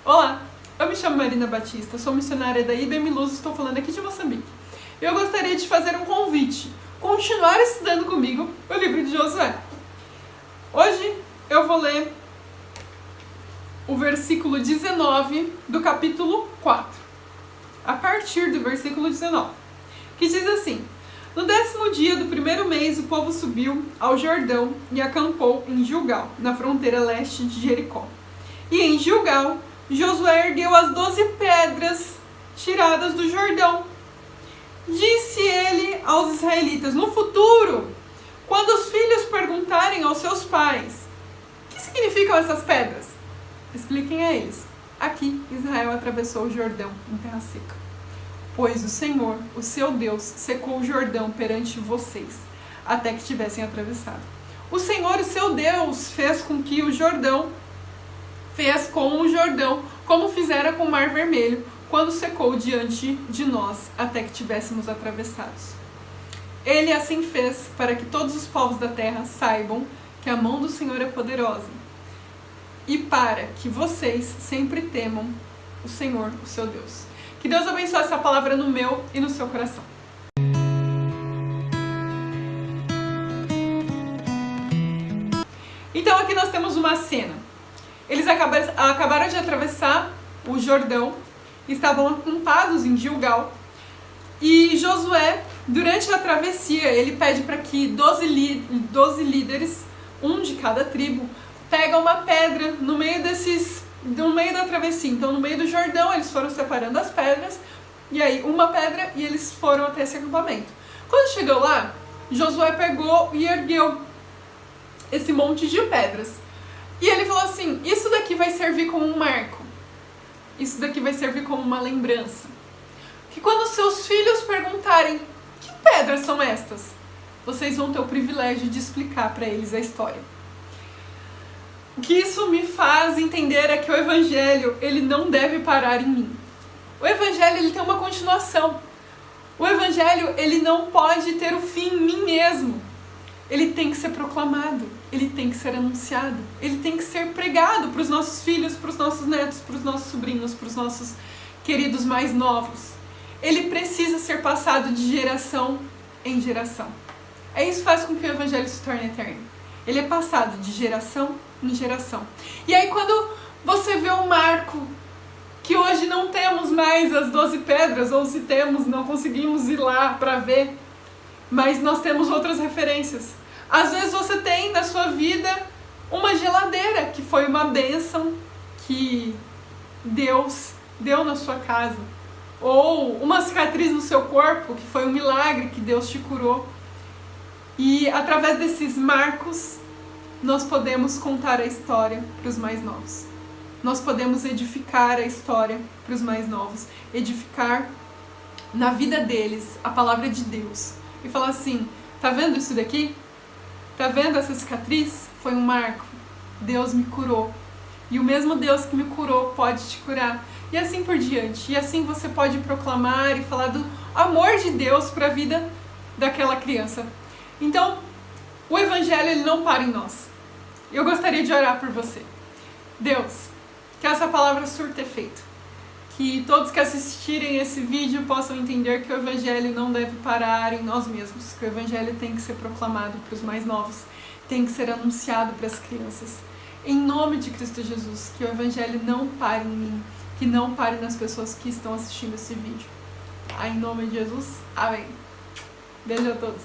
Olá, eu me chamo Marina Batista, sou missionária da IBM Luz e estou falando aqui de Moçambique. Eu gostaria de fazer um convite, continuar estudando comigo o livro de Josué. Hoje eu vou ler o versículo 19 do capítulo 4, a partir do versículo 19, que diz assim: No 10º dia do primeiro mês, o povo subiu ao Jordão e acampou em Gilgal, na fronteira leste de Jericó. E em Gilgal, Josué ergueu as 12 pedras tiradas do Jordão. Disse ele aos israelitas: No futuro, quando os filhos perguntarem aos seus pais: O que significam essas pedras? Expliquem a eles: Aqui Israel atravessou o Jordão em terra seca, pois o Senhor, o seu Deus, secou o Jordão perante vocês, até que tivessem atravessado. O Senhor, o seu Deus, fez com o Jordão, como fizera com o Mar Vermelho, quando secou diante de nós, até que tivéssemos atravessados. Ele assim fez para que todos os povos da terra saibam que a mão do Senhor é poderosa, e para que vocês sempre temam o Senhor, o seu Deus. Que Deus abençoe essa palavra no meu e no seu coração. Então aqui nós temos uma cena. Eles acabaram de atravessar o Jordão, estavam acampados em Gilgal, e Josué, durante a travessia, ele pede para que 12 líderes, um de cada tribo, pegam uma pedra no meio da travessia. Então, no meio do Jordão, eles foram separando as pedras, e aí uma pedra, e eles foram até esse acampamento. Quando chegou lá, Josué pegou e ergueu esse monte de pedras. E ele falou assim: isso daqui vai servir como um marco. Isso daqui vai servir como uma lembrança. Que quando seus filhos perguntarem: que pedras são estas? Vocês vão ter o privilégio de explicar para eles a história. O que isso me faz entender é que o Evangelho, ele não deve parar em mim. O Evangelho, ele tem uma continuação. O Evangelho, ele não pode ter o fim em mim mesmo. Ele tem que ser proclamado, ele tem que ser anunciado, ele tem que ser pregado para os nossos filhos, para os nossos netos, para os nossos sobrinhos, para os nossos queridos mais novos. Ele precisa ser passado de geração em geração. Isso faz com que o Evangelho se torne eterno. Ele é passado de geração em geração. E aí quando você vê um marco, que hoje não temos mais as 12 pedras, ou se temos, não conseguimos ir lá para ver, mas nós temos outras referências. Às vezes você tem na sua vida uma geladeira, que foi uma bênção que Deus deu na sua casa. Ou uma cicatriz no seu corpo, que foi um milagre que Deus te curou. E através desses marcos, nós podemos contar a história para os mais novos. Nós podemos edificar a história para os mais novos. Edificar na vida deles a palavra de Deus. E falar assim: tá vendo isso daqui? Tá vendo essa cicatriz? Foi um marco. Deus me curou. E o mesmo Deus que me curou pode te curar. E assim por diante. E assim você pode proclamar e falar do amor de Deus para a vida daquela criança. Então, o Evangelho, ele não para em nós. Eu gostaria de orar por você. Deus, que essa palavra surta efeito. Que todos que assistirem esse vídeo possam entender que o Evangelho não deve parar em nós mesmos, que o Evangelho tem que ser proclamado para os mais novos, tem que ser anunciado para as crianças. Em nome de Cristo Jesus, que o Evangelho não pare em mim, que não pare nas pessoas que estão assistindo esse vídeo. Em nome de Jesus, amém. Beijo a todos.